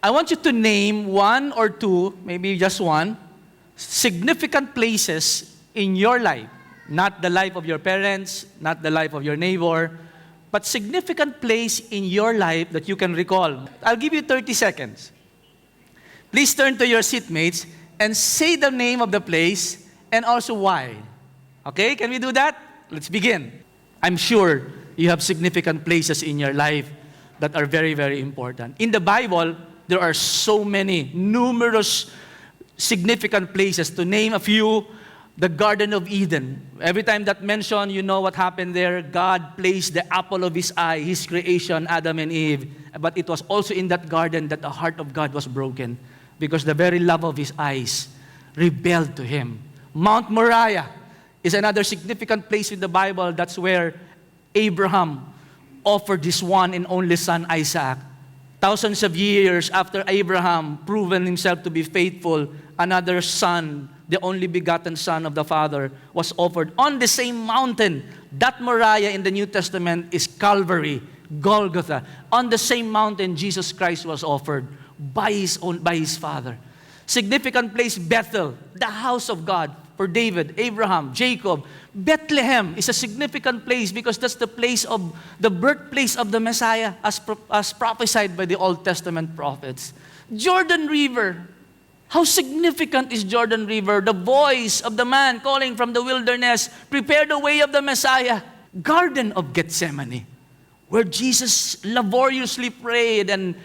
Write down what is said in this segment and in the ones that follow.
I want you to name one or two, maybe just one, significant places in your life. Not the life of your parents, not the life of your neighbor, but significant place in your life that you can recall. I'll give you 30 seconds. Please turn to your seatmates and say the name of the place and also why. Okay, can we do that? Let's begin. I'm sure you have significant places in your life that are very, very important. In the Bible, there are so many, numerous significant places. To name a few, the Garden of Eden. Every time that mentioned, you know what happened there. God placed the apple of His eye, His creation, Adam and Eve. But it was also in that garden that the heart of God was broken because the very love of His eyes rebelled to Him. Mount Moriah is another significant place in the Bible. That's where Abraham offered his one and only son, Isaac. Thousands of years after Abraham proven himself to be faithful, another son, the only begotten son of the Father, was offered on the same mountain. That Moriah in the New Testament is Calvary, Golgotha. On the same mountain, Jesus Christ was offered by His Father. Significant place, Bethel, the house of God for David, Abraham, Jacob. Bethlehem is a significant place because that's the place of the birthplace of the Messiah as prophesied by the Old Testament prophets. Jordan River. How significant is Jordan River? The voice of the man calling from the wilderness, prepare the way of the Messiah. Garden of Gethsemane, where Jesus laboriously prayed and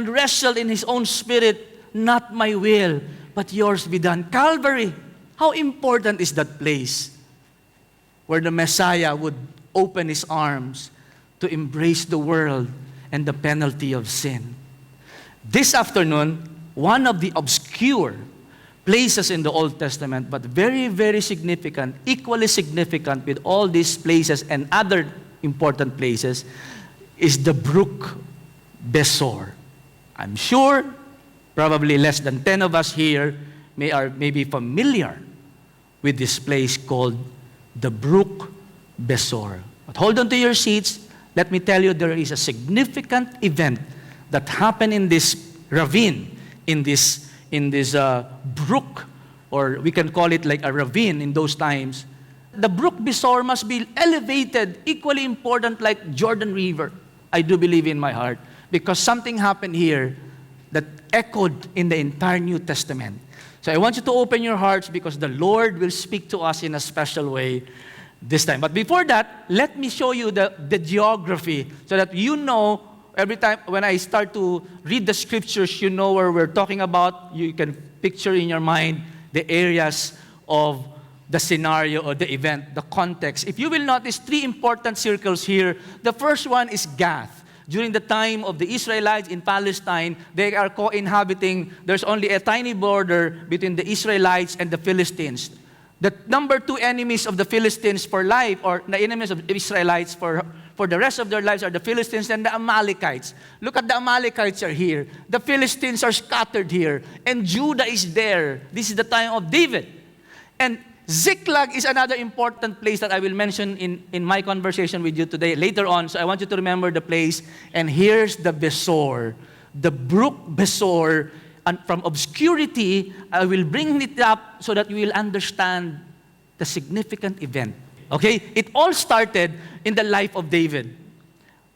wrestled in His own spirit, not my will, but yours be done. Calvary, how important is that place where the Messiah would open His arms to embrace the world and the penalty of sin? This afternoon, one of the obscure places in the Old Testament, but very, very significant, equally significant with all these places and other important places, is the Brook Basore. I'm sure probably less than 10 of us here may be familiar with this place called the Brook Basore. But hold on to your seats. Let me tell you, there is a significant event that happened in this ravine, in this brook, or we can call it like a ravine in those times. The Brook Basore must be elevated, equally important like Jordan River. I do believe in my heart, because something happened here that echoed in the entire New Testament. So I want you to open your hearts because the Lord will speak to us in a special way this time. But before that, let me show you the geography so that you know every time when I start to read the scriptures, you know where we're talking about. You can picture in your mind the areas of the scenario or the event, the context. If you will notice 3 important circles here. The first one is Gath. During the time of the Israelites in Palestine, they are co-inhabiting. There's only a tiny border between the Israelites and the Philistines. The number 2 enemies of the Philistines for life, or the enemies of the Israelites for the rest of their lives, are the Philistines and the Amalekites. Look at the Amalekites are here. The Philistines are scattered here. And Judah is there. This is the time of David. And Ziklag is another important place that I will mention in my conversation with you today, later on. So I want you to remember the place. And here's the Besor, the Brook Basore. And from obscurity, I will bring it up so that you will understand the significant event. Okay? It all started in the life of David.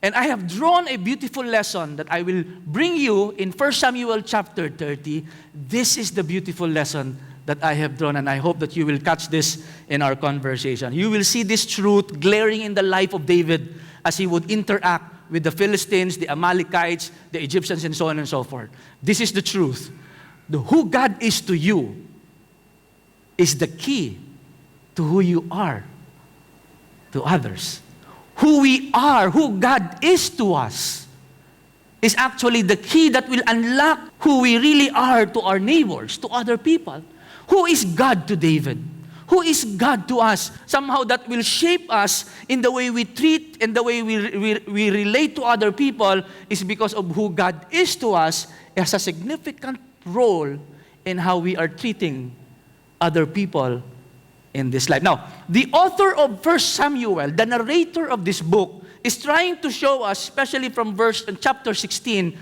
And I have drawn a beautiful lesson that I will bring you in 1 Samuel chapter 30. This is the beautiful lesson that I have drawn, and I hope that you will catch this in our conversation. You will see this truth glaring in the life of David as he would interact with the Philistines, the Amalekites, the Egyptians, and so on and so forth. This is the truth. Who God is to you is the key to who you are to others. Who we are, who God is to us, is actually the key that will unlock who we really are to our neighbors, to other people. Who is God to David? Who is God to us? Somehow that will shape us in the way we treat and the way we relate to other people is because of who God is to us. It has a significant role in how we are treating other people in this life. Now, the author of 1 Samuel, the narrator of this book, is trying to show us, especially from chapter 16,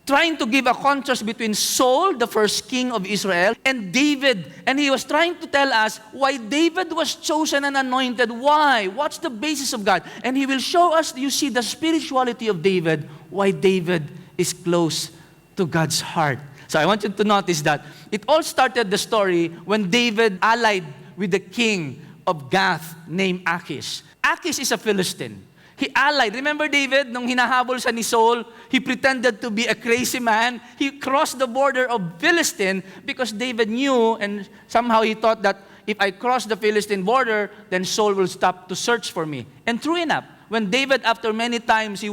trying to give a contrast between Saul, the first king of Israel, and David. And he was trying to tell us why David was chosen and anointed. Why? What's the basis of God? And he will show us, you see, the spirituality of David, why David is close to God's heart. So I want you to notice that it all started the story when David allied with the king of Gath named Achish. Achish is a Philistine. He allied. Remember David, nung hinahabol siya ni Saul, he pretended to be a crazy man. He crossed the border of Philistine because David knew, and somehow he thought that if I cross the Philistine border, then Saul will stop to search for me. And true enough, when David, after many times,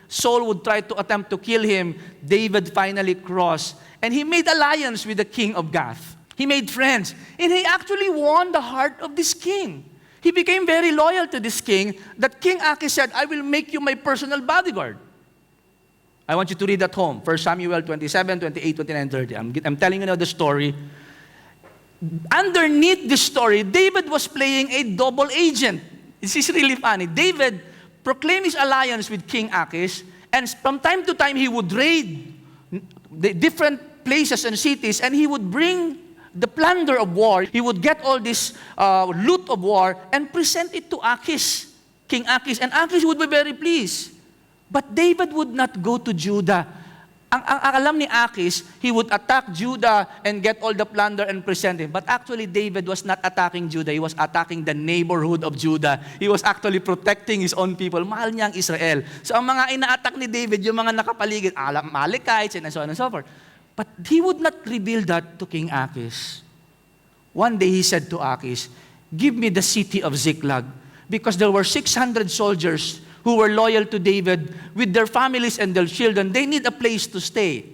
Saul would try to attempt to kill him, David finally crossed. And he made alliance with the king of Gath. He made friends. And he actually won the heart of this king. He became very loyal to this king that King Achish said, I will make you my personal bodyguard. I want you to read at home. 1 Samuel 27, 28, 29, 30. I'm telling you now the story. Underneath this story, David was playing a double agent. This is really funny. David proclaimed his alliance with King Achish, and from time to time, he would raid the different places and cities, and he would bring the plunder of war. He would get all this loot of war and present it to Achish, King Achish, and Achish would be very pleased. But David would not go to Judah. Ang alam ni Achish, he would attack Judah and get all the plunder and present it. But actually, David was not attacking Judah. He was attacking the neighborhood of Judah. He was actually protecting his own people. Mahal niya ang Israel. So ang mga ina-attack ni David, yung mga nakapaligid, Amalekites and so on and so forth. But he would not reveal that to King Achish. One day he said to Achish, give me the city of Ziklag, because there were 600 soldiers who were loyal to David with their families and their children. They need a place to stay.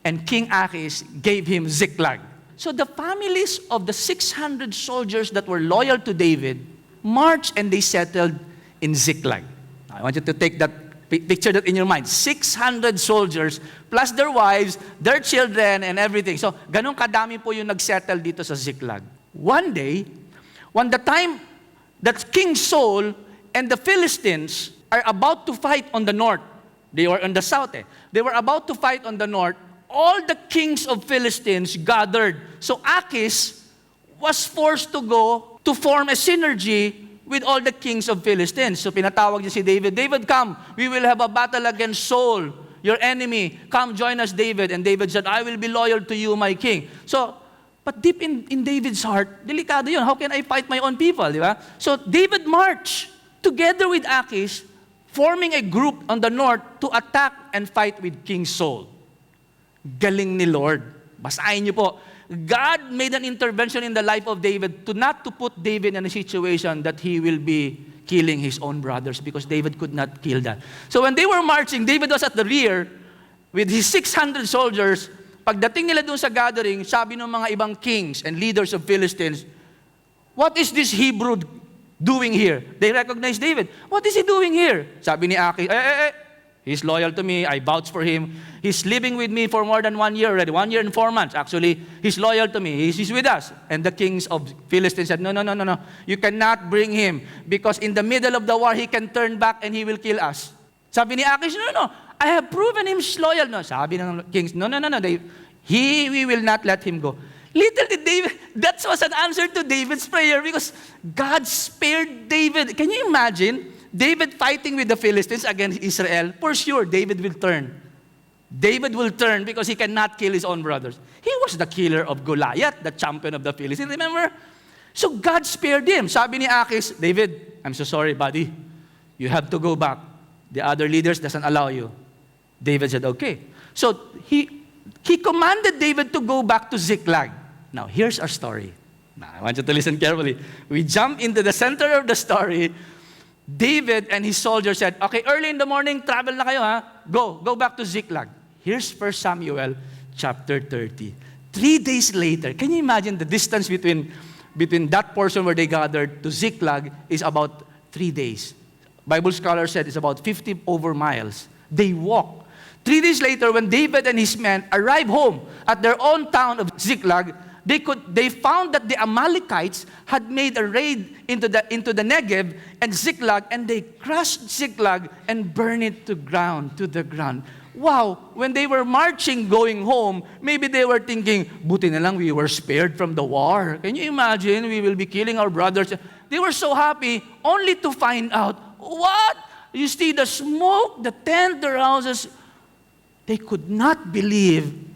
And King Achish gave him Ziklag. So the families of the 600 soldiers that were loyal to David marched and they settled in Ziklag. I want you to take that, picture that in your mind. 600 soldiers, plus their wives, their children, and everything. So, ganun kadami po yung nagsettle dito sa Ziklag. One day, when the time that King Saul and the Philistines are about to fight on the north, they were on the south. They were about to fight on the north. All the kings of Philistines gathered. So Achish was forced to go to form a synergy with all the kings of Philistines. So pinatawag niya si David, David, come, we will have a battle against Saul, your enemy. Come, join us, David. And David said, I will be loyal to you, my king. So, but deep in David's heart, delikado yun. How can I fight my own people, di ba? So David marched together with Achish, forming a group on the north to attack and fight with King Saul. Galing ni Lord. Basahin niyo po. God made an intervention in the life of David not to put David in a situation that he will be killing his own brothers, because David could not kill that. So when they were marching, David was at the rear with his 600 soldiers. Pagdating nila doon sa gathering, sabi ng mga ibang kings and leaders of Philistines, what is this Hebrew doing here? They recognize David. What is he doing here? Sabi ni Achish, he's loyal to me. I vouch for him. He's living with me for more than 1 year already. 1 year and 4 months. Actually, he's loyal to me. He's with us. And the kings of Philistines said, no. You cannot bring him, because in the middle of the war, he can turn back and he will kill us. Sabi ni Achish, no. I have proven him loyal. No. Sabi ng kings, no. We will not let him go. Little did David, that was an answer to David's prayer, because God spared David. Can you imagine? David fighting with the Philistines against Israel. For sure, David will turn. David will turn because he cannot kill his own brothers. He was the killer of Goliath, the champion of the Philistines. Remember? So God spared him. Sabi ni Achish, David, I'm so sorry, buddy. You have to go back. The other leaders doesn't allow you. David said, okay. So he commanded David to go back to Ziklag. Now, here's our story. Now, I want you to listen carefully. We jump into the center of the story. David and his soldiers said, okay, early in the morning, travel na kayo, ha? Go back to Ziklag. Here's 1 Samuel chapter 30. 3 days later, can you imagine the distance between that portion where they gathered to Ziklag is about 3 days. Bible scholars said it's about 50 over miles. They walked. 3 days later, when David and his men arrived home at their own town of Ziklag, they found that the Amalekites had made a raid into the Negev and Ziklag, and they crushed Ziklag and burned it to the ground. Wow, when they were marching going home, maybe they were thinking, buti na lang we were spared from the war. Can you imagine? We will be killing our brothers. They were so happy only to find out, what? You see the smoke, the tent, their houses. They could not believe.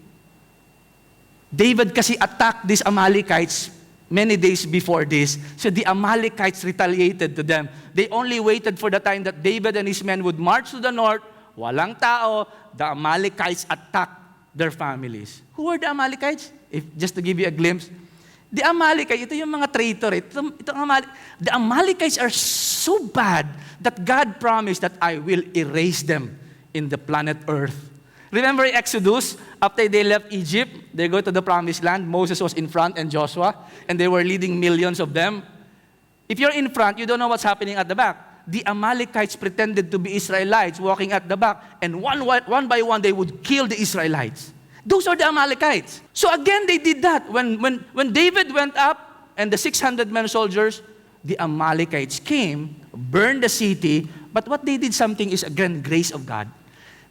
David kasi attacked these Amalekites many days before this. So the Amalekites retaliated to them. They only waited for the time that David and his men would march to the north. Walang tao. The Amalekites attacked their families. Who were the Amalekites? Just to give you a glimpse. The Amalekites, ito yung mga traitor. The Amalekites are so bad that God promised that I will erase them in the planet Earth. Remember Exodus? After they left Egypt, they go to the promised land. Moses was in front and Joshua, and they were leading millions of them. If you're in front, you don't know what's happening at the back. The Amalekites pretended to be Israelites walking at the back, and one by one, they would kill the Israelites. Those are the Amalekites. So again, they did that. When David went up and the 600 men soldiers, the Amalekites came, burned the city, but what they did something is again grace of God.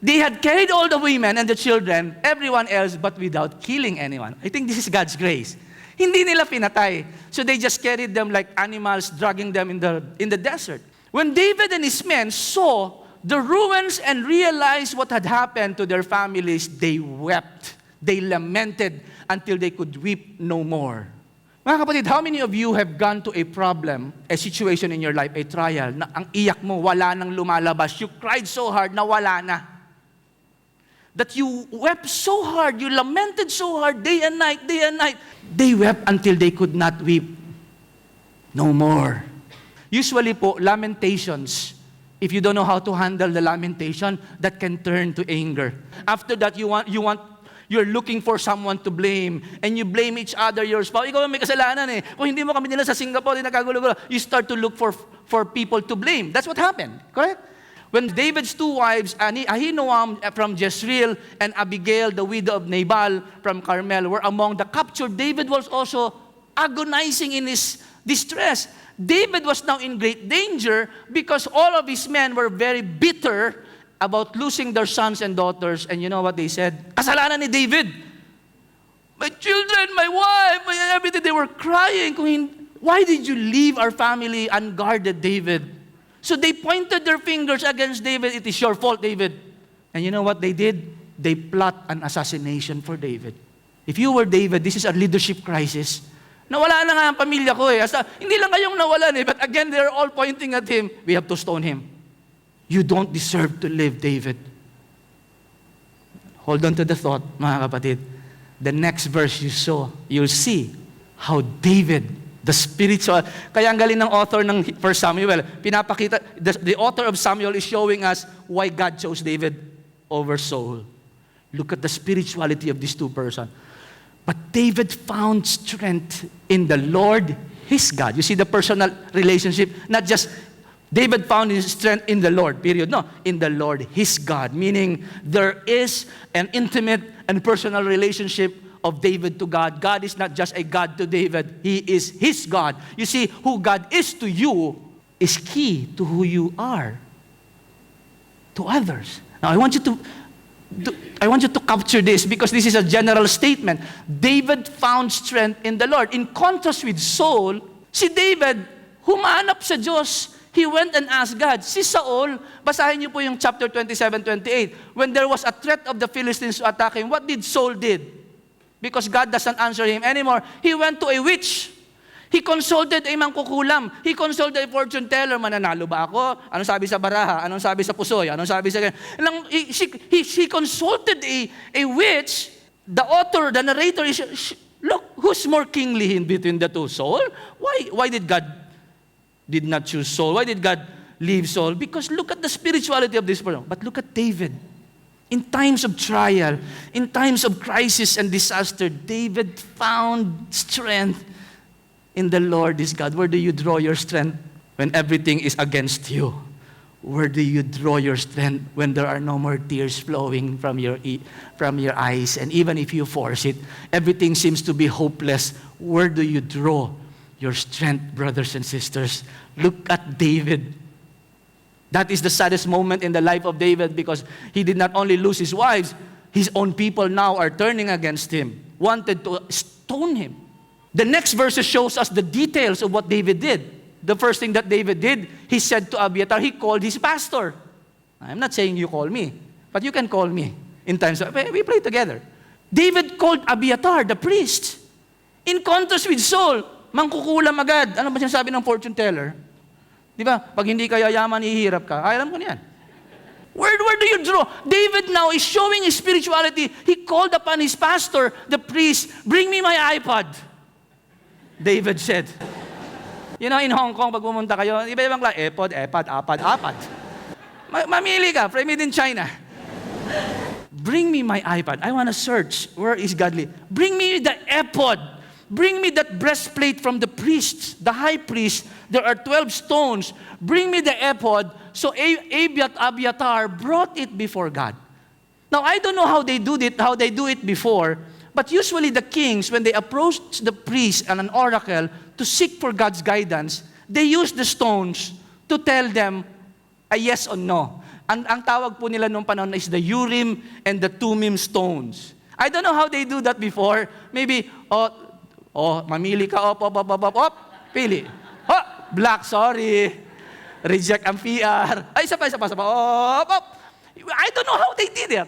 They had carried all the women and the children, everyone else, but without killing anyone. I think this is God's grace. Hindi nila pinatay. So they just carried them like animals, dragging them in the desert. When David and his men saw the ruins and realized what had happened to their families, they wept. They lamented until they could weep no more. Mga kapatid, how many of you have gone to a problem, a situation in your life, a trial, na ang iyak mo, wala nang lumalabas. You cried so hard na wala na. That you wept so hard, you lamented so hard, day and night, day and night. They wept until they could not weep no more. Usually po, lamentations, if you don't know how to handle the lamentation, that can turn to anger. After that, you're looking for someone to blame, and you blame each other, your spouse. Ikaw may kasalanan eh. Kung hindi mo kami nila sa Singapore, nakagulo-gulo. You start to look for people to blame. That's what happened, correct? When David's two wives, Ahinoam from Jezreel and Abigail, the widow of Nabal from Carmel, were among the captured, David was also agonizing in his distress. David was now in great danger because all of his men were very bitter about losing their sons and daughters. And you know what they said? Kasalanan ni David. My children, my wife, my everything. They were crying. Why did you leave our family unguarded, David? So they pointed their fingers against David. It is your fault, David. And you know what they did? They plot an assassination for David. If you were David, this is a leadership crisis. Nawala na nga ang pamilya ko eh. Hindi lang kayong nawalan eh. But again, they're all pointing at him. We have to stone him. You don't deserve to live, David. Hold on to the thought, mga kapatid. The next verse you'll see how David, the spiritual, kaya ang galing ng author ng 1 Samuel, pinapakita, the author of Samuel is showing us why God chose David over Saul. Look at the spirituality of these two persons. But David found strength in the Lord, his God. You see the personal relationship, not just David found his strength in the Lord, period. No, in the Lord, his God. Meaning, there is an intimate and personal relationship of David to God. God is not just a God to David. He is his God. You see, who God is to you is key to who you are to others. Now, I want you to capture this because this is a general statement. David found strength in the Lord. In contrast with Saul, si David, humanap sa Diyos. He went and asked God. Si Saul, basahin niyo po yung chapter 27-28. When there was a threat of the Philistines to attack him, what did Saul did? Because God doesn't answer him anymore. He went to a witch. He consulted a mangkukulam. He consulted a fortune teller. Mananalo ba ako? Anong sabi sa baraha? Anong sabi sa pusoy? Anong sabi sa... He consulted a witch. The author, the narrator is, look, who's more kingly in between the two? Saul? Why did God did not choose Saul? Why did God leave Saul? Because look at the spirituality of this person. But look at David. In times of trial, in times of crisis and disaster, David found strength in the Lord, his God. Where do you draw your strength when everything is against you? Where do you draw your strength when there are no more tears flowing from your eyes? And even if you force it, everything seems to be hopeless. Where do you draw your strength, brothers and sisters? Look at David. That is the saddest moment in the life of David, because he did not only lose his wives, his own people now are turning against him, wanted to stone him. The next verses shows us the details of what David did. The first thing that David did, he said to Abiathar, he called his pastor. I'm not saying you call me, but you can call me in times of, we pray together. David called Abiathar, the priest. In contrast with Saul, mangkukulam agad. Ano ba sinasabi ng fortune teller? Di ba? Pag hindi ka yayaman, hihirap ka. Ay, alam ko niyan. Where do you draw? David now is showing his spirituality. He called upon his pastor, the priest, bring me my iPod. David said. You know, in Hong Kong, pag pumunta kayo, iba-ibang klase, apad. Mamili ka, made in China. Bring me my iPod. I want to search. Where is godly? Bring me the iPod. Bring me that breastplate from the priests, the high priest. There are 12 stones. Bring me the iPod. So Abiathar brought it before God. Now, I don't know how they do it before, but usually the kings, when they approach the priest and an oracle to seek for God's guidance, they use the stones to tell them a yes or no. Ang tawag po nila nung panahon is the Urim and the Thummim stones. I don't know how they do that before. Maybe, mamili ka, pili. Black, sorry. Reject ang PR. Ay, isa pa. I don't know how they did it.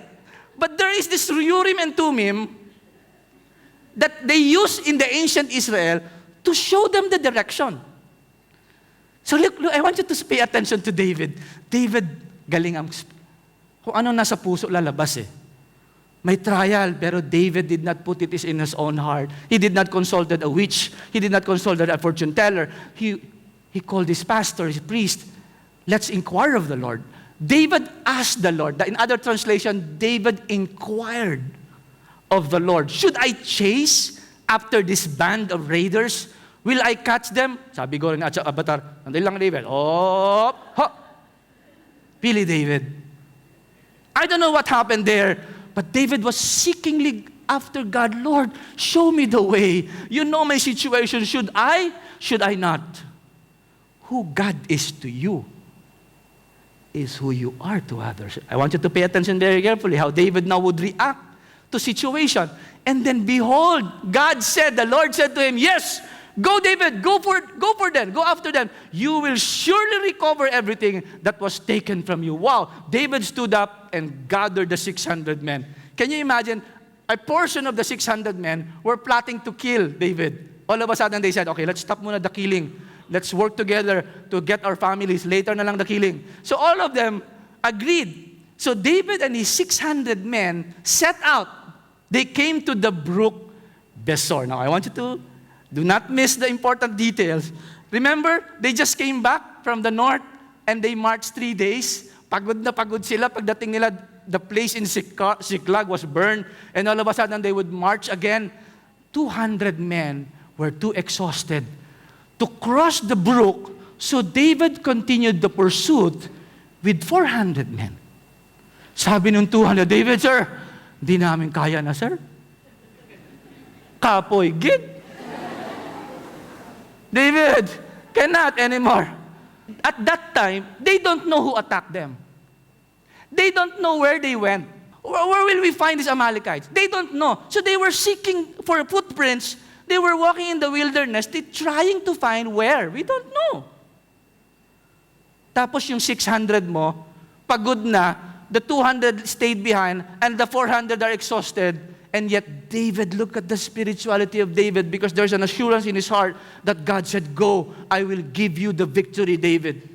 But there is this Urim and Thummim that they use in the ancient Israel to show them the direction. So look, I want you to pay attention to David. David, galing ang, kung ano nasa puso lalabas eh. May trial, pero David did not put it in his own heart. He did not consult a witch. He did not consult a fortune teller. He called his pastor, his priest. Let's inquire of the Lord. David asked the Lord. In other translation, David inquired of the Lord. Should I chase after this band of raiders? Will I catch them? Sabi ko rin at sa Abiathar, nandun lang David. Pili David. I don't know what happened there, but David was seekingly after God. Lord, show me the way. You know my situation. Should I not? Who God is to you is who you are to others. I want you to pay attention very carefully how David now would react to situation. And then behold, the Lord said to him, yes, go David, go for them, go after them. You will surely recover everything that was taken from you. Wow, David stood up and gathered the 600 men. Can you imagine? A portion of the 600 men were plotting to kill David. All of a sudden they said, okay, let's stop muna the killing. Let's work together to get our families. Later na lang the killing. So all of them agreed. So David and his 600 men set out. They came to the Brook Basore. Now I want you to do not miss the important details. Remember, they just came back from the north and they marched 3 days. Pagod na pagod sila. Pagdating nila, the place in Ziklag was burned. And all of a sudden, they would march again. 200 men were too exhausted to cross the brook. So David continued the pursuit with 400 men. Sabi nung 200, David, sir, di namin kaya na, sir. Kapoy, gid. David, cannot anymore. At that time, they don't know who attacked them. They don't know where they went. Where will we find these Amalekites? They don't know. So they were seeking for footprints. They were walking in the wilderness. They're trying to find where. We don't know. Tapos yung 600 mo, pagod na, the 200 stayed behind, and the 400 are exhausted. And yet David, look at the spirituality of David, because there's an assurance in his heart that God said, go, I will give you the victory, David.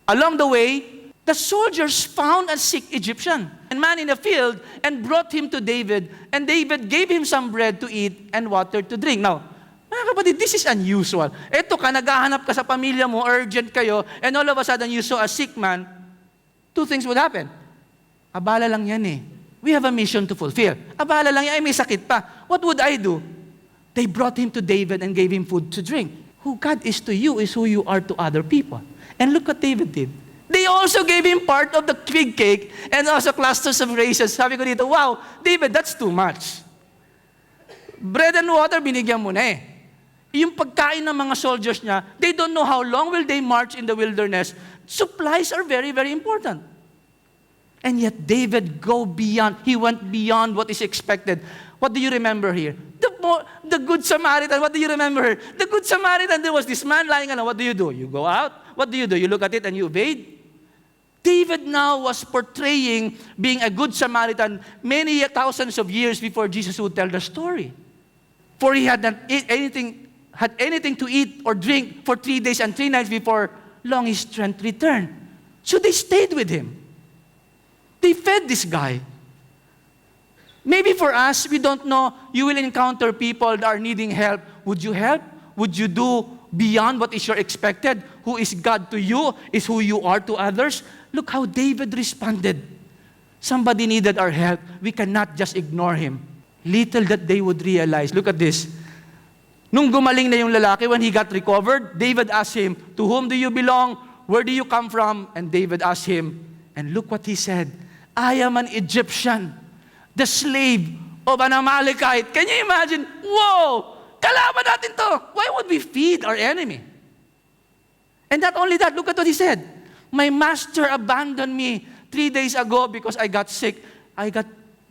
Along the way, the soldiers found a sick Egyptian, a man in a field, and brought him to David. And David gave him some bread to eat and water to drink. Now, mga kapatid, this is unusual. Eto ka, naghahanap ka sa pamilya mo, urgent kayo, and all of a sudden you saw a sick man, two things would happen. Abala lang yan eh. We have a mission to fulfill. Abala lang yan, ay may sakit pa. What would I do? They brought him to David and gave him food to drink. Who God is to you is who you are to other people. And look what David did. They also gave him part of the fig cake and also clusters of raisins. Sabi ko dito, wow, David, that's too much. Bread and water, binigyan mo na eh. Yung pagkain ng mga soldiers niya, they don't know how long will they march in the wilderness. Supplies are very, very important. And yet David he went beyond what is expected. What do you remember here? The Good Samaritan, what do you remember here? The Good Samaritan, there was this man lying on. What do? You go out. What do? You look at it and you evade. David now was portraying being a Good Samaritan many thousands of years before Jesus would tell the story. For he had anything to eat or drink for 3 days and 3 nights before long his strength returned. So they stayed with him. They fed this guy. Maybe for us, we don't know, you will encounter people that are needing help. Would you help? Would you do beyond what is your expected? Who is God to you is who you are to others. Look how David responded. Somebody needed our help. We cannot just ignore him. Little that they would realize. Look at this. Nung gumaling na yung lalaki, when he got recovered, David asked him, to whom do you belong? Where do you come from? And David asked him, and look what he said, I am an Egyptian, the slave of an Amalekite. Can you imagine? Whoa! Kalaban natin to. Why would we feed our enemy? And not only that, look at what he said. My master abandoned me 3 days ago because I got sick.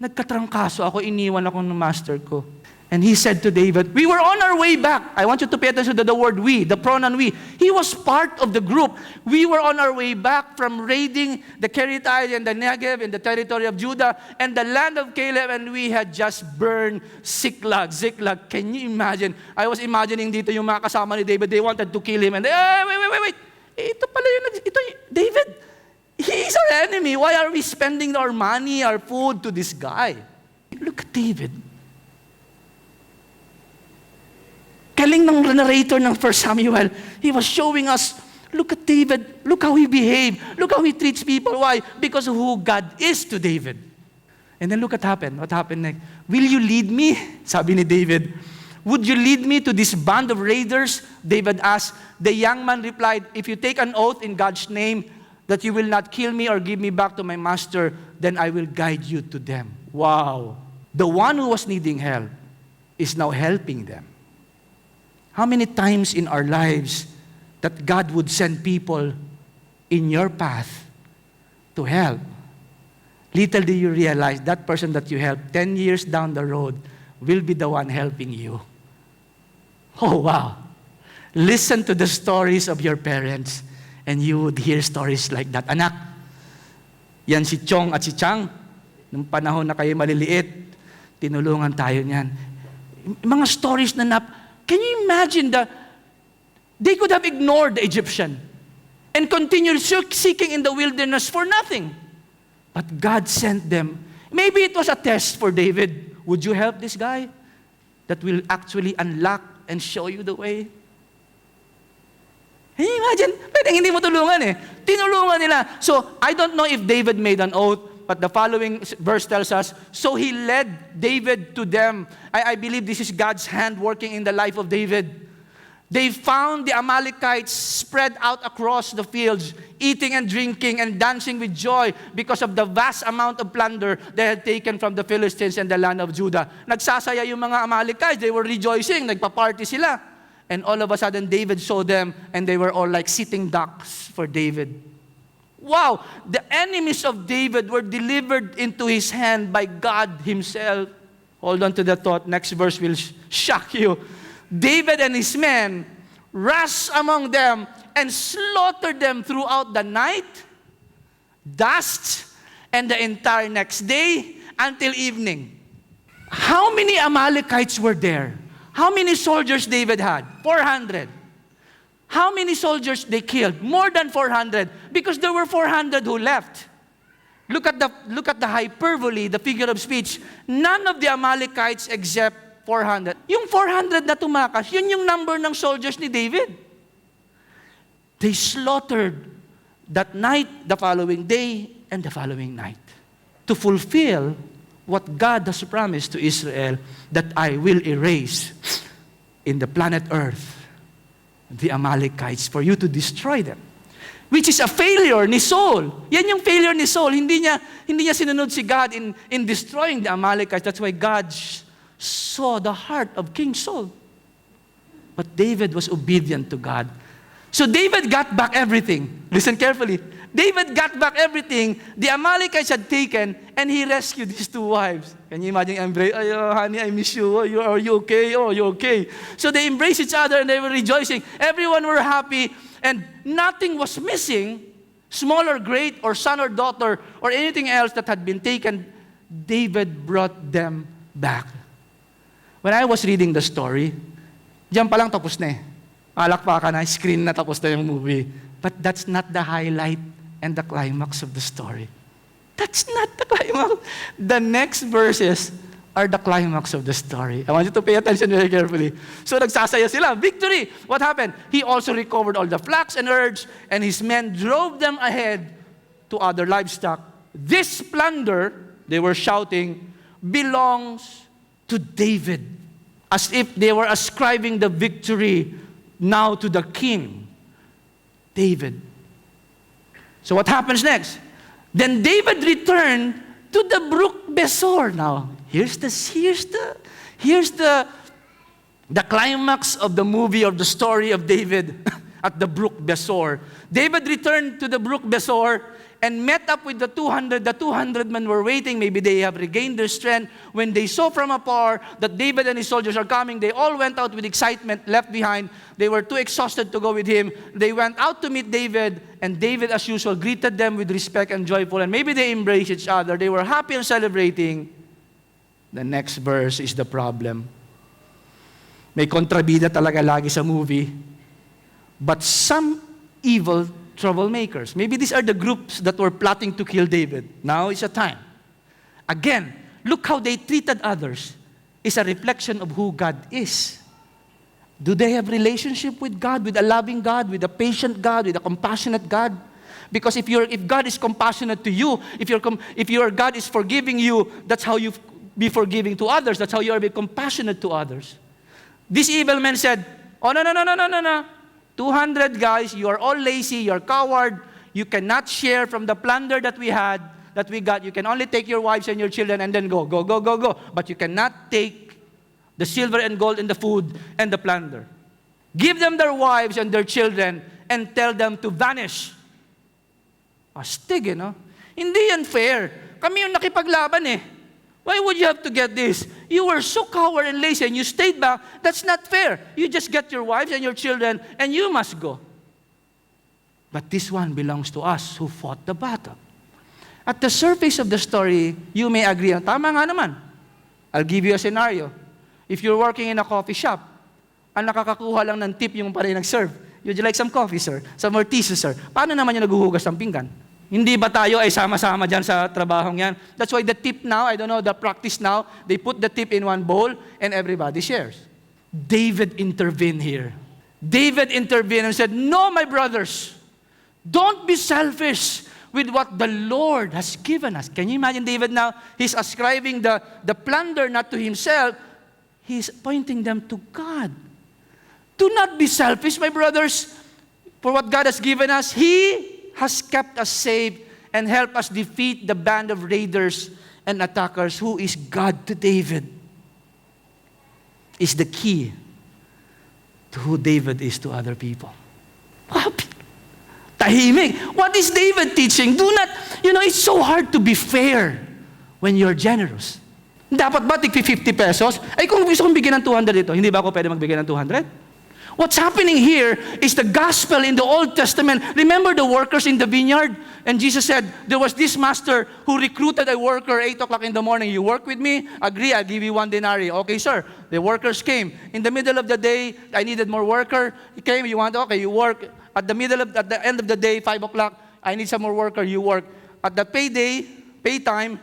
Nagkatrangkaso ako, iniwan ako ng master ko. And he said to David, we were on our way back. I want you to pay attention to the word we, the pronoun we. He was part of the group. We were on our way back from raiding the Kerethites and the Negev in the territory of Judah and the land of Caleb, and we had just burned Ziklag. Can you imagine? I was imagining dito yung mga kasama ni David. They wanted to kill him. And wait. Ito pala David. He is our enemy. Why are we spending our money, our food to this guy? Look at David. Galing ng narrator ng 1 Samuel. He was showing us, look at David. Look how he behaved. Look how he treats people. Why? Because of who God is to David. And then look what happened. What happened next? Will you lead me? Sabi ni David. Would you lead me to this band of raiders? David asked. The young man replied, if you take an oath in God's name that you will not kill me or give me back to my master, then I will guide you to them. Wow. The one who was needing help is now helping them. How many times in our lives that God would send people in your path to help? Little do you realize that person that you help 10 years down the road will be the one helping you. Oh, wow. Listen to the stories of your parents and you would hear stories like that. Anak, yan si Chong at si Chang. Nung panahon na kayo maliliit, tinulungan tayo niyan. Mga stories na can you imagine that they could have ignored the Egyptian and continued seeking in the wilderness for nothing. But God sent them. Maybe it was a test for David. Would you help this guy? That will actually unlock and show you the way. Can you imagine? Pwedeng hindi mo tulungan eh. Tinulungan nila. So, I don't know if David made an oath, but the following verse tells us, so he led David to them. I believe this is God's hand working in the life of David. They found the Amalekites spread out across the fields, eating and drinking and dancing with joy because of the vast amount of plunder they had taken from the Philistines and the land of Judah. Nagsasaya yung mga Amalekites. They were rejoicing. Nagpa-party sila. And all of a sudden, David saw them and they were all like sitting ducks for David. Wow! The enemies of David were delivered into his hand by God himself. Hold on to the thought. Next verse will shock you. David and his men rushed among them and slaughtered them throughout the night, dusk, and the entire next day until evening. How many Amalekites were there? How many soldiers David had? 400. How many soldiers they killed? More than 400, because there were 400 who left. Look at the hyperbole, the figure of speech. None of the Amalekites except 400. Yung 400 na tumakas, yun yung number ng soldiers ni David. They slaughtered that night, the following day, and the following night to fulfill what God has promised to Israel, that I will erase in the planet Earth the Amalekites for you to destroy them. which is a failure ni Saul. Yan yung failure ni Saul. Hindi niya sinunod si God in destroying the Amalekites. That's why God saw the heart of King Saul. But David was obedient to God. So David got back everything. Listen carefully. David got back everything the Amalekites had taken, and he rescued his two wives. Can you imagine? Oh, honey, I miss you. Oh, are you okay? Oh, you're okay. So they embraced each other and they were rejoicing. Everyone were happy, and nothing was missing, small or great, or son or daughter, or anything else that had been taken. David brought them back. When I was reading the story, diyan pa lang tapos na eh. Alakpakan na, screen na tapos na yung movie. But that's not the highlight and the climax of the story. That's not the climax. The next verses are the climax of the story. I want you to pay attention very carefully. So nagsasaya sila. Victory! What happened? He also recovered all the flax and herbs, and his men drove them ahead to other livestock. This plunder, they were shouting, belongs to David. As if they were ascribing the victory now to the king, David. So what happens next? Then David returned to the Brook Basore. Now, here's the climax of the movie, of the story of David at the Brook Basore. David returned to the Brook Basore and met up with the 200. The 200 men were waiting. Maybe they have regained their strength. When they saw from afar that David and his soldiers are coming, they all went out with excitement, left behind. They were too exhausted to go with him. They went out to meet David, and David, as usual, greeted them with respect and joyful. And maybe they embraced each other. They were happy and celebrating. The next verse is the problem. May kontrabida talaga lagi sa movie. But some evil troublemakers. Maybe these are the groups that were plotting to kill David. Now is a time. Again, look how they treated others. It's a reflection of who God is. Do they have relationship with God, with a loving God, with a patient God, with a compassionate God? Because if God is compassionate to you, if your God is forgiving you, that's how you be forgiving to others. That's how you are be compassionate to others. This evil man said, "Oh, no. 200 guys, you are all lazy, you are coward, you cannot share from the plunder that we got. You can only take your wives and your children and then go. But you cannot take the silver and gold and the food and the plunder. Give them their wives and their children and tell them to vanish." Astig, no? Hindi yan fair. Kami yung nakipaglaban eh. Why would you have to get this? You were so coward and lazy and you stayed back. That's not fair. You just get your wives and your children and you must go. But this one belongs to us who fought the battle. At the surface of the story, you may agree, tama nga naman. I'll give you a scenario. If you're working in a coffee shop, ang nakakakuha lang ng tip yung pare nag-serve. Would you like some coffee, sir? Some more tea, sir? Paano naman yung naghuhugas ng pinggan? Hindi ba tayo ay sama-sama dyan sa trabahong yan? That's why the tip now, I don't know, the practice now, they put the tip in one bowl and everybody shares. David intervened here. David intervened and said, "No, my brothers, don't be selfish with what the Lord has given us." Can you imagine David now? He's ascribing the plunder not to himself. He's pointing them to God. Do not be selfish, my brothers, for what God has given us. He has kept us safe and helped us defeat the band of raiders and attackers. Who is God to David is the key to who David is to other people. Wow. Tahimik. What is David teaching? Do not, it's so hard to be fair when you're generous. Dapat ba tig 50 pesos? Ay kung gusto kong bigyan ng 200 ito, hindi ba ako pwede magbigay ng 200? What's happening here is the gospel in the Old Testament. Remember the workers in the vineyard? And Jesus said, there was this master who recruited a worker 8 o'clock in the morning. You work with me? Agree, I'll give you 1 denarii. Okay, sir. The workers came. In the middle of the day, I needed more worker. He came, you you work. At the end of the day, 5 o'clock, I need some more worker, you work. At the pay time,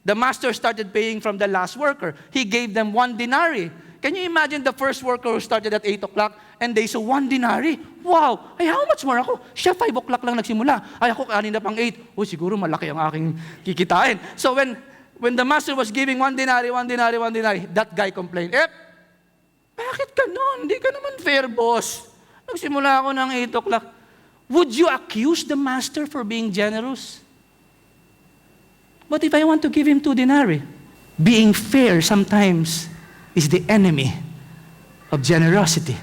the master started paying from the last worker. He gave them 1 denarii. Can you imagine the first worker who started at 8 o'clock and they saw 1 denarii? Wow! Ay, how much more ako? Siya 5 o'clock lang nagsimula. Ay, ako kanina pang 8. Uy, siguro malaki ang aking kikitain. So when the master was giving 1 denarii, that guy complained, bakit ganun? Hindi ka naman fair, boss. Nagsimula ako ng 8 o'clock. Would you accuse the master for being generous? But if I want to give him 2 denarii, being fair sometimes is the enemy of generosity.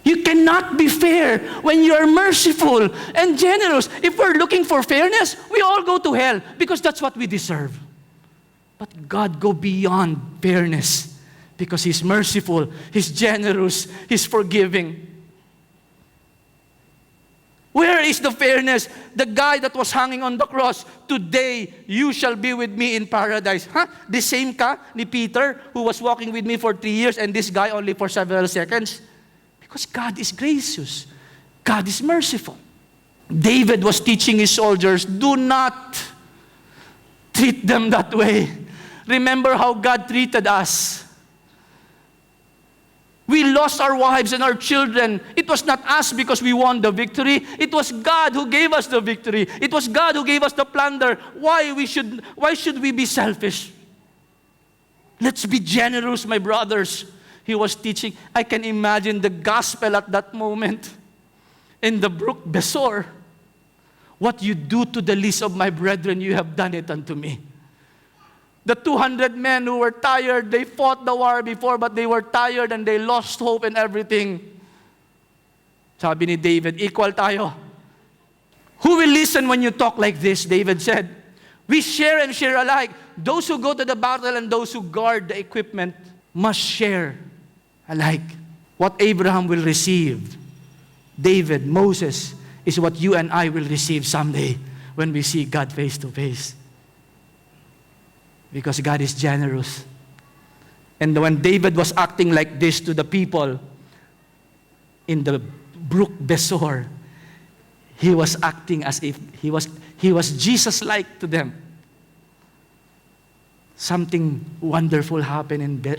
You cannot be fair when you are merciful and generous. If we're looking for fairness, we all go to hell because that's what we deserve. But God go beyond fairness because He's merciful, He's generous, He's forgiving. Where is the fairness? The guy that was hanging on the cross, today you shall be with me in paradise. The same ka ni Peter who was walking with me for 3 years and this guy only for several seconds? Because God is gracious. God is merciful. David was teaching his soldiers, do not treat them that way. Remember how God treated us. We lost our wives and our children. It was not us because we won the victory. It was God who gave us the victory. It was God who gave us the plunder. Why should we be selfish? Let's be generous, my brothers. He was teaching. I can imagine the gospel at that moment in the Brook Basore. What you do to the least of my brethren, you have done it unto me. The 200 men who were tired, they fought the war before, but they were tired and they lost hope and everything. Sabi ni David, equal tayo. Who will listen when you talk like this? David said, we share and share alike. Those who go to the battle and those who guard the equipment must share alike. What Abraham will receive, David, Moses, is what you and I will receive someday when we see God face to face. Because God is generous. And when David was acting like this to the people in the Brook Basore, he was acting as if he was Jesus-like to them. Something wonderful happened in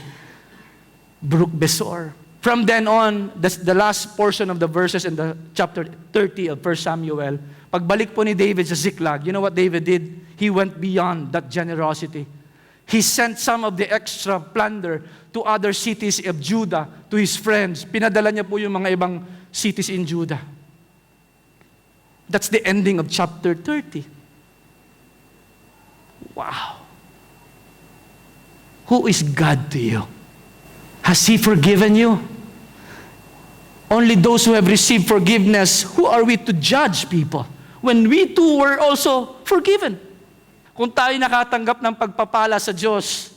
Brook Basore. From then on, the last portion of the verses in the chapter 30 of 1 Samuel, pagbalik po ni David sa Ziklag, you know what David did? He went beyond that generosity. He sent some of the extra plunder to other cities of Judah, to his friends. Pinadala niya po yung mga ibang cities in Judah. That's the ending of chapter 30. Wow. Who is God to you? Has He forgiven you? Only those who have received forgiveness, who are we to judge people? When we too were also forgiven. Kung tayo nakatanggap ng pagpapala sa Diyos,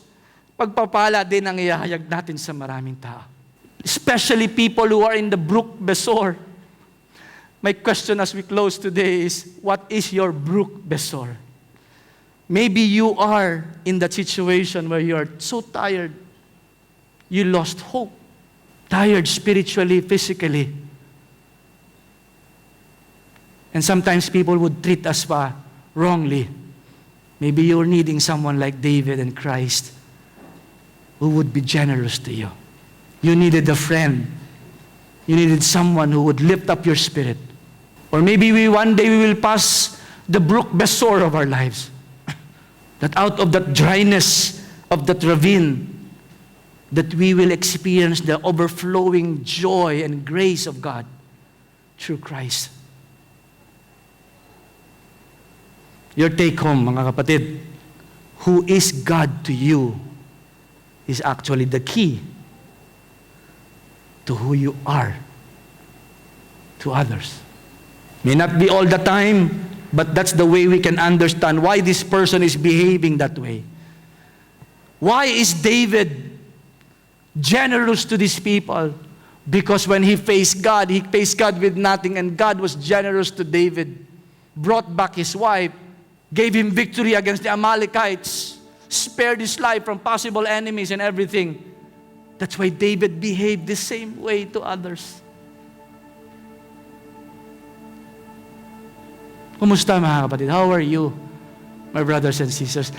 pagpapala din ang ihahayag natin sa maraming tao. Especially people who are in the Brook Basore. My question as we close today is, what is your Brook Basore? Maybe you are in that situation where you are so tired, you lost hope, tired spiritually, physically. And sometimes people would treat us wrongly. Maybe you're needing someone like David and Christ who would be generous to you. You needed a friend. You needed someone who would lift up your spirit. Or maybe one day we will pass the Brook Basore of our lives. That out of that dryness of that ravine, that we will experience the overflowing joy and grace of God through Christ. Your take home, mga kapatid, who is God to you is actually the key to who you are to others. May not be all the time, but that's the way we can understand why this person is behaving that way. Why is David generous to these people? Because when he faced God with nothing, and God was generous to David, brought back his wife, gave him victory against the Amalekites, spared his life from possible enemies and everything. That's why David behaved the same way to others. Kumusta mga kapatid? How are you, my brothers and sisters?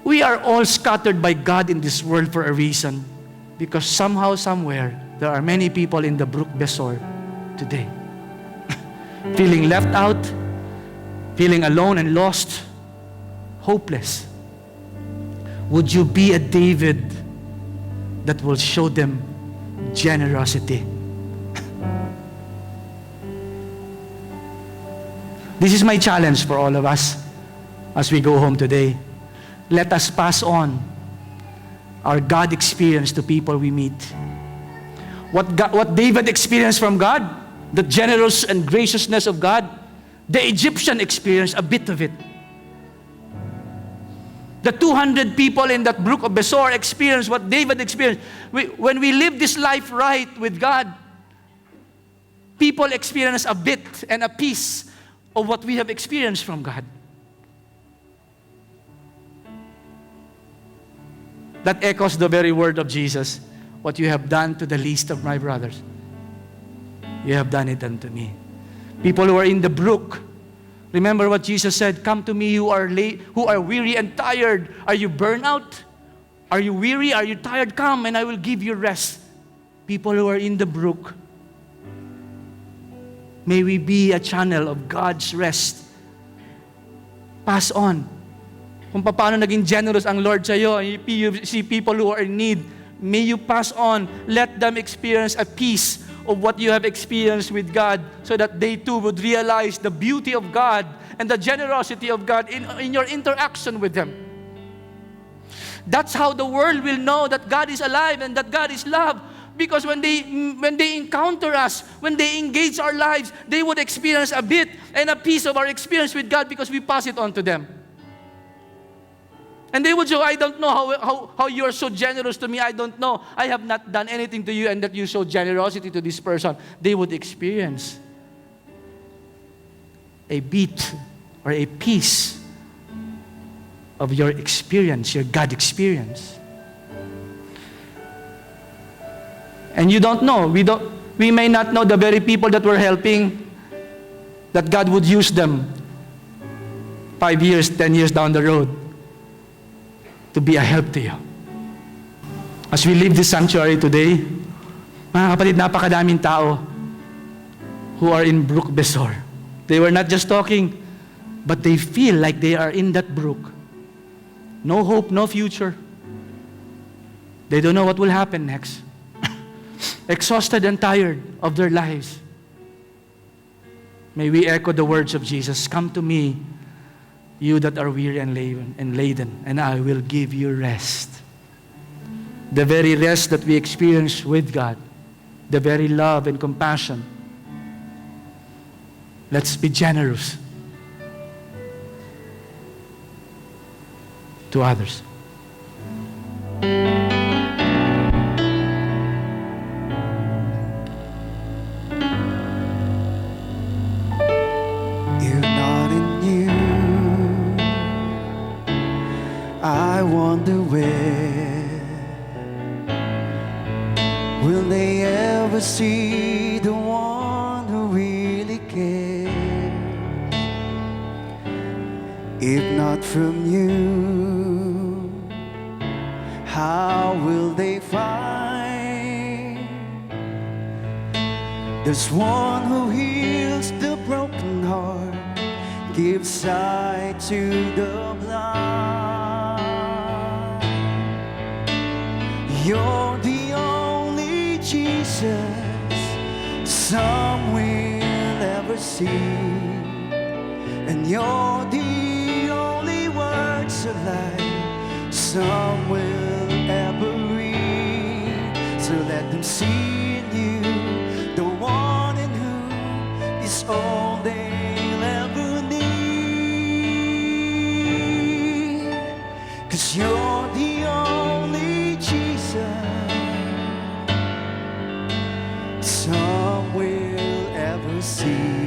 We are all scattered by God in this world for a reason. Because somehow, somewhere, there are many people in the Brook Basore today. Feeling left out, feeling alone and lost, hopeless. Would you be a David that will show them generosity? This is my challenge for all of us as we go home today. Let us pass on our God experience to people we meet. What David experienced from God, the generous and graciousness of God, the Egyptian experienced a bit of it. The 200 people in that Brook of Basore experienced what David experienced. When we live this life right with God, people experience a bit and a piece of what we have experienced from God. That echoes the very word of Jesus. What you have done to the least of my brothers, you have done it unto me. People who are in the brook, remember what Jesus said, come to me who are weary and tired. Are you burnt out? Are you weary? Are you tired? Come and I will give you rest. People who are in the brook, may we be a channel of God's rest. Pass on. Kung paano naging generous ang Lord sa iyo, you see people who are in need, may you pass on. Let them experience a piece of what you have experienced with God so that they too would realize the beauty of God and the generosity of God in your interaction with them. That's how the world will know that God is alive and that God is love. Because when they encounter us, when they engage our lives, they would experience a bit and a piece of our experience with God because we pass it on to them. And they would say, I don't know how you are so generous to me. I don't know. I have not done anything to you and that you show generosity to this person. They would experience a bit or a piece of your experience, your God experience. And you don't know. We may not know the very people that we're helping, that God would use them 5 years, 10 years down the road to be a help to you. As we leave this sanctuary today, mga kapatid, napakadaming tao who are in Brook Basore. They were not just talking, but they feel like they are in that brook. No hope, no future. They don't know what will happen next. Exhausted and tired of their lives. May we echo the words of Jesus, come to me, you that are weary and laden, and I will give you rest. The very rest that we experience with God, the very love and compassion. Let's be generous to others. If not in you, I wonder where will they ever see the one who really cares? If not from you, how will they find there's one who heals the broken heart, gives sight to the blind? You're the only Jesus some will ever see, and you're the only words of life some will ever read. So let them see in you the one in whom is all they'll ever need. 'Cause you're the only Jesus some will ever see.